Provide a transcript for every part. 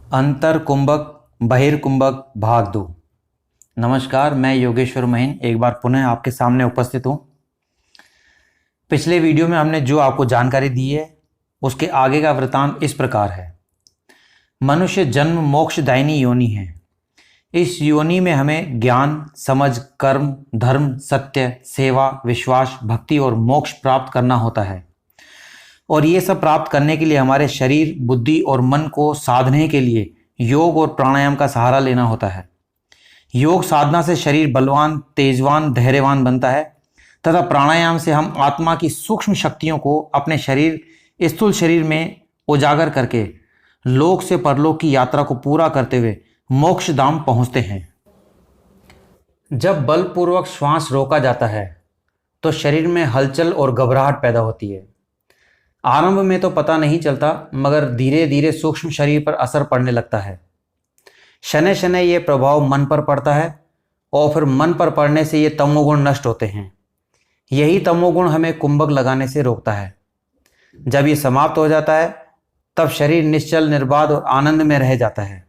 अंतर कुंभक बहिर्कुंभक भाग 2। नमस्कार, मैं योगेश्वर महिन एक बार पुनः आपके सामने उपस्थित हूँ। पिछले वीडियो में हमने जो आपको जानकारी दी है उसके आगे का वृतांत इस प्रकार है। मनुष्य जन्म मोक्षदायिनी योनि है। इस योनि में हमें ज्ञान, समझ, कर्म, धर्म, सत्य, सेवा, विश्वास, भक्ति और मोक्ष प्राप्त करना होता है। और ये सब प्राप्त करने के लिए हमारे शरीर, बुद्धि और मन को साधने के लिए योग और प्राणायाम का सहारा लेना होता है। योग साधना से शरीर बलवान, तेजवान, धैर्यवान बनता है तथा प्राणायाम से हम आत्मा की सूक्ष्म शक्तियों को अपने शरीर, स्थूल शरीर में उजागर करके लोक से परलोक की यात्रा को पूरा करते हुए मोक्ष धाम पहुंचते हैं। जब बलपूर्वक श्वास रोका जाता है तो शरीर में हलचल और घबराहट पैदा होती है। आरंभ में तो पता नहीं चलता, मगर धीरे धीरे सूक्ष्म शरीर पर असर पड़ने लगता है। शनै शनै ये प्रभाव मन पर पड़ता है और फिर मन पर पड़ने से ये तमोगुण नष्ट होते हैं। यही तमोगुण हमें कुंभक लगाने से रोकता है। जब ये समाप्त हो जाता है तब शरीर निश्चल, निर्बाध और आनंद में रह जाता है,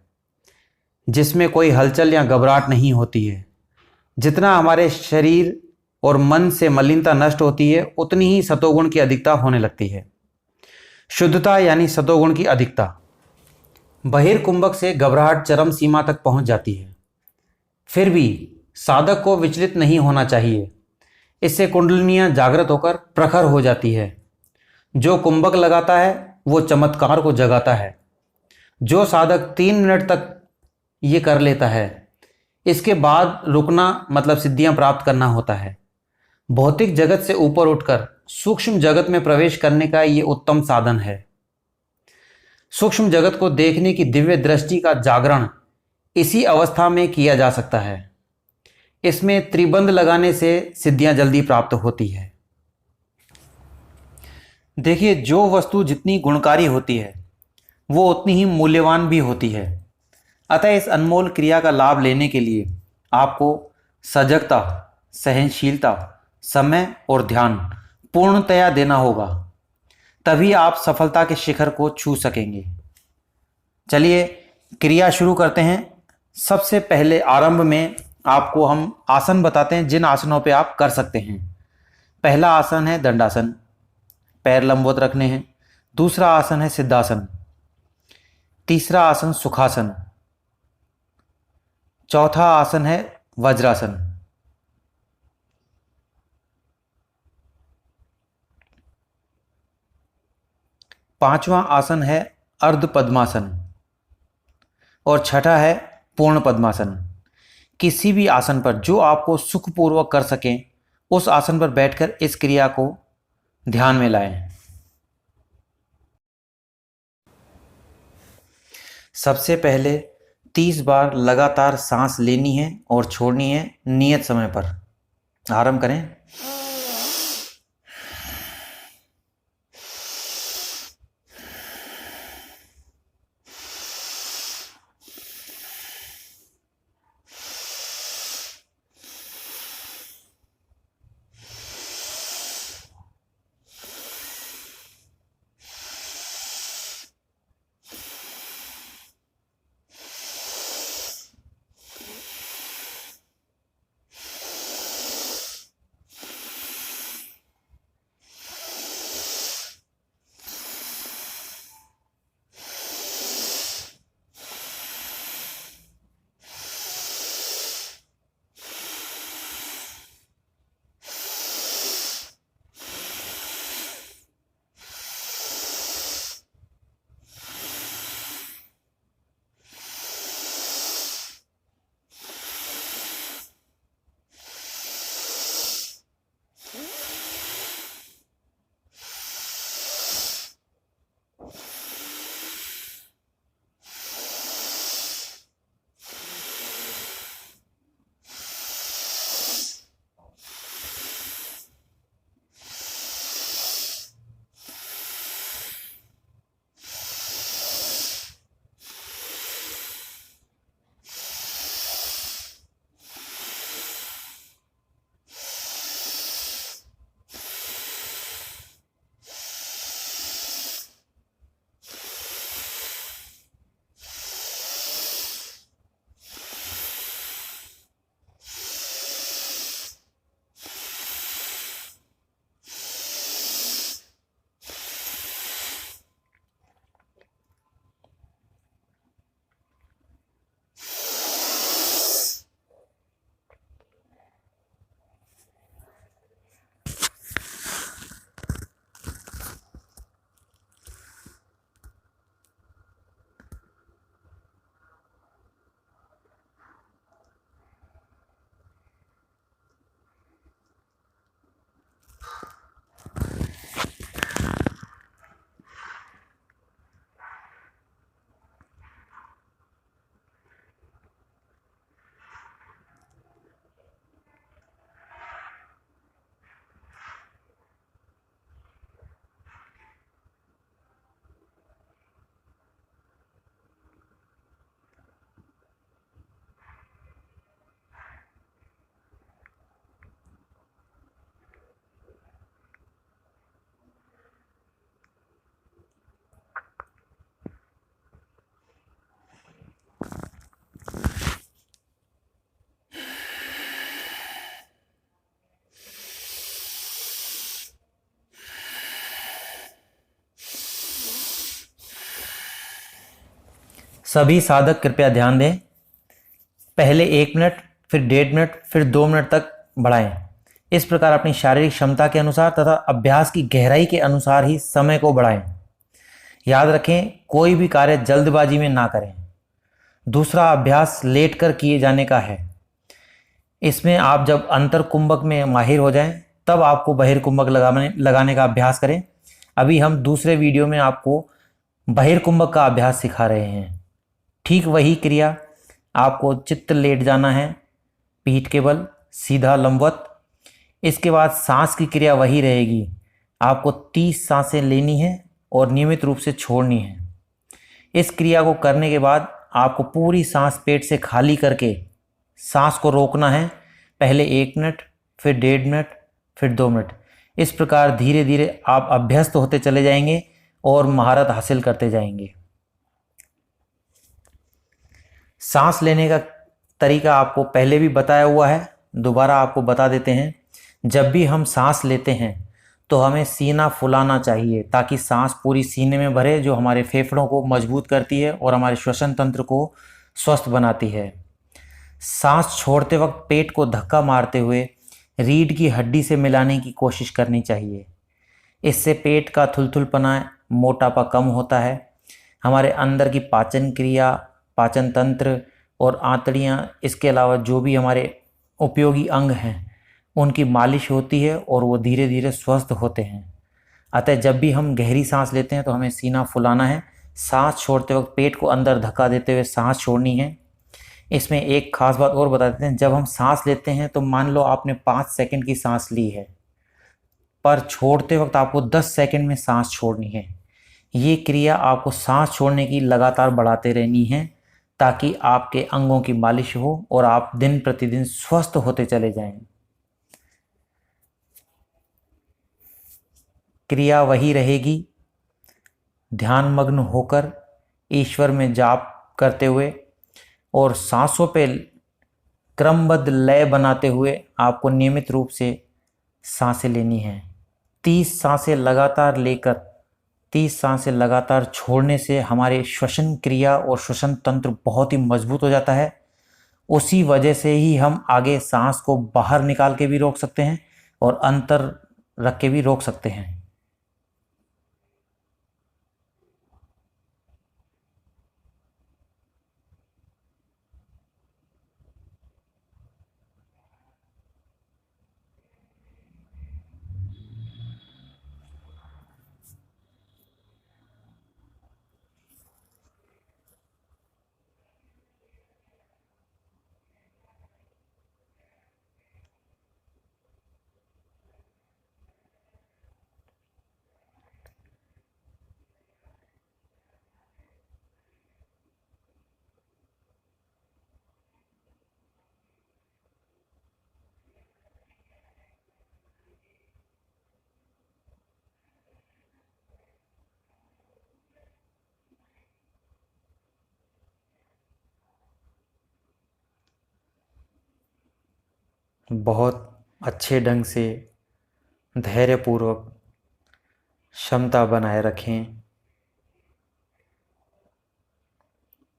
जिसमें कोई हलचल या घबराहट नहीं होती है। जितना हमारे शरीर और मन से मलिनता नष्ट होती है उतनी ही सतोगुण की अधिकता होने लगती है। शुद्धता यानी सतोगुण की अधिकता। बहिर्कुंभक से घबराहट चरम सीमा तक पहुंच जाती है। फिर भी साधक को विचलित नहीं होना चाहिए। इससे कुंडलिनियां जागृत होकर प्रखर हो जाती है। जो कुंभक लगाता है वो चमत्कार को जगाता है। जो साधक 3 मिनट तक ये कर लेता है, इसके बाद रुकना मतलब सिद्धियां प्राप्त करना होता है। भौतिक जगत से ऊपर उठकर सूक्ष्म जगत में प्रवेश करने का ये उत्तम साधन है। सूक्ष्म जगत को देखने की दिव्य दृष्टि का जागरण इसी अवस्था में किया जा सकता है। इसमें त्रिबंध लगाने से सिद्धियां जल्दी प्राप्त होती है। देखिए, जो वस्तु जितनी गुणकारी होती है वो उतनी ही मूल्यवान भी होती है। अतः इस अनमोल क्रिया का लाभ लेने के लिए आपको सजगता, सहनशीलता, समय और ध्यान पूर्णतया देना होगा। तभी आप सफलता के शिखर को छू सकेंगे। चलिए क्रिया शुरू करते हैं। सबसे पहले आरंभ में आपको हम आसन बताते हैं जिन आसनों पे आप कर सकते हैं। पहला आसन है दंडासन, पैर लंबवत रखने हैं। दूसरा आसन है सिद्धासन। तीसरा आसन सुखासन। चौथा आसन है वज्रासन। पांचवा आसन है अर्ध पद्मासन और छठा है पूर्ण पद्मासन। किसी भी आसन पर जो आपको सुखपूर्वक कर सकें उस आसन पर बैठकर इस क्रिया को ध्यान में लाएं। सबसे पहले 30 बार लगातार सांस लेनी है और छोड़नी है नियत समय पर। आरंभ करें। सभी साधक कृपया ध्यान दें, पहले 1 मिनट, फिर 1.5 मिनट, फिर 2 मिनट तक बढ़ाएं। इस प्रकार अपनी शारीरिक क्षमता के अनुसार तथा अभ्यास की गहराई के अनुसार ही समय को बढ़ाएं। याद रखें, कोई भी कार्य जल्दबाजी में ना करें। दूसरा अभ्यास लेटकर किए जाने का है। इसमें आप जब अंतर कुंभक में माहिर हो जाएं, तब आपको बहिर्कुंभक लगाने का अभ्यास करें। अभी हम दूसरे वीडियो में आपको बहिर्कुंभक का अभ्यास सिखा रहे हैं। ठीक वही क्रिया, आपको चित्त लेट जाना है, पीठ के बल, सीधा लंबवत। इसके बाद सांस की क्रिया वही रहेगी। आपको 30 सांसें लेनी है और नियमित रूप से छोड़नी है। इस क्रिया को करने के बाद आपको पूरी सांस पेट से खाली करके सांस को रोकना है। पहले 1 मिनट, फिर 1.5 मिनट, फिर 2 मिनट। इस प्रकार धीरे धीरे आप अभ्यस्त होते चले जाएंगे और महारत हासिल करते जाएंगे। सांस लेने का तरीका आपको पहले भी बताया हुआ है, दोबारा आपको बता देते हैं। जब भी हम सांस लेते हैं तो हमें सीना फुलाना चाहिए ताकि सांस पूरी सीने में भरे, जो हमारे फेफड़ों को मजबूत करती है और हमारे श्वसन तंत्र को स्वस्थ बनाती है। सांस छोड़ते वक्त पेट को धक्का मारते हुए रीढ़ की हड्डी से मिलाने की कोशिश करनी चाहिए। इससे पेट का थुलथुलपना, मोटापा कम होता है। हमारे अंदर की पाचन क्रिया, पाचन तंत्र और आंतड़ियाँ, इसके अलावा जो भी हमारे उपयोगी अंग हैं, उनकी मालिश होती है और वो धीरे धीरे स्वस्थ होते हैं। अतः जब भी हम गहरी सांस लेते हैं तो हमें सीना फुलाना है। सांस छोड़ते वक्त पेट को अंदर धक्का देते हुए सांस छोड़नी है। इसमें एक खास बात और बता देते हैं, जब हम सांस लेते हैं तो मान लो आपने 5 सेकंड की सांस ली है, पर छोड़ते वक्त आपको 10 सेकंड में सांस छोड़नी है। ये क्रिया आपको सांस छोड़ने की लगातार बढ़ाते रहनी है ताकि आपके अंगों की मालिश हो और आप दिन प्रतिदिन स्वस्थ होते चले जाएं। क्रिया वही रहेगी, ध्यान मग्न होकर ईश्वर में जाप करते हुए और सांसों पे क्रमबद्ध लय बनाते हुए आपको नियमित रूप से सांसें लेनी हैं। 30 सांसें लगातार लेकर 30 सांसें लगातार छोड़ने से हमारे श्वसन क्रिया और श्वसन तंत्र बहुत ही मजबूत हो जाता है। उसी वजह से ही हम आगे सांस को बाहर निकाल के भी रोक सकते हैं और अंतर रख के भी रोक सकते हैं। बहुत अच्छे ढंग से धैर्यपूर्वक क्षमता बनाए रखें।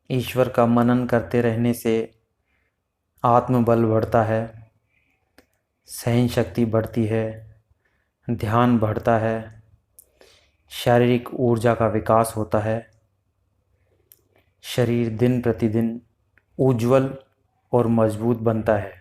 ईश्वर का मनन करते रहने से आत्मबल बढ़ता है, सहन शक्ति बढ़ती है, ध्यान बढ़ता है, शारीरिक ऊर्जा का विकास होता है, शरीर दिन प्रतिदिन उज्जवल और मजबूत बनता है।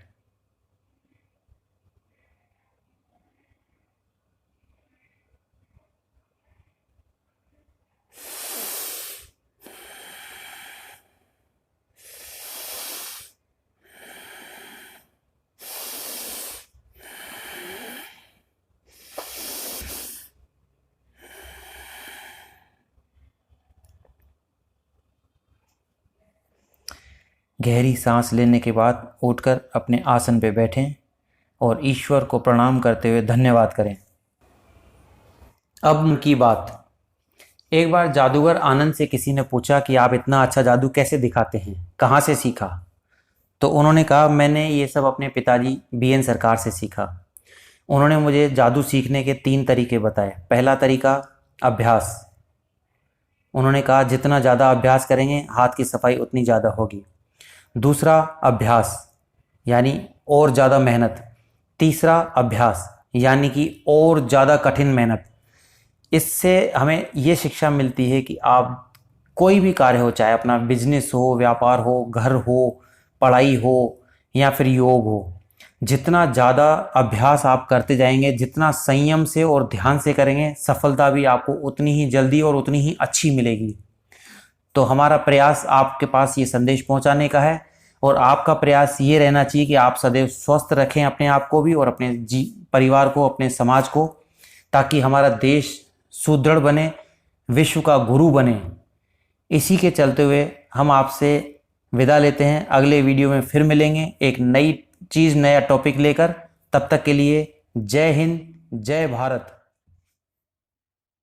गहरी सांस लेने के बाद उठकर अपने आसन पे बैठें और ईश्वर को प्रणाम करते हुए धन्यवाद करें। अब उनकी बात। एक बार जादूगर आनंद से किसी ने पूछा कि आप इतना अच्छा जादू कैसे दिखाते हैं, कहाँ से सीखा? तो उन्होंने कहा, मैंने ये सब अपने पिताजी BN सरकार से सीखा। उन्होंने मुझे जादू सीखने के 3 तरीके बताए। पहला तरीका अभ्यास, उन्होंने कहा जितना ज़्यादा अभ्यास करेंगे हाथ की सफाई उतनी ज़्यादा होगी। दूसरा अभ्यास यानी और ज़्यादा मेहनत। तीसरा अभ्यास यानी कि और ज़्यादा कठिन मेहनत। इससे हमें ये शिक्षा मिलती है कि आप कोई भी कार्य हो, चाहे अपना बिजनेस हो, व्यापार हो, घर हो, पढ़ाई हो या फिर योग हो, जितना ज़्यादा अभ्यास आप करते जाएंगे, जितना संयम से और ध्यान से करेंगे, सफलता भी आपको उतनी ही जल्दी और उतनी ही अच्छी मिलेगी। तो हमारा प्रयास आपके पास ये संदेश पहुंचाने का है और आपका प्रयास ये रहना चाहिए कि आप सदैव स्वस्थ रखें अपने आप को भी और अपने परिवार को, अपने समाज को, ताकि हमारा देश सुदृढ़ बने, विश्व का गुरु बने। इसी के चलते हुए हम आपसे विदा लेते हैं। अगले वीडियो में फिर मिलेंगे एक नई चीज़, नया टॉपिक लेकर। तब तक के लिए जय हिंद, जय भारत।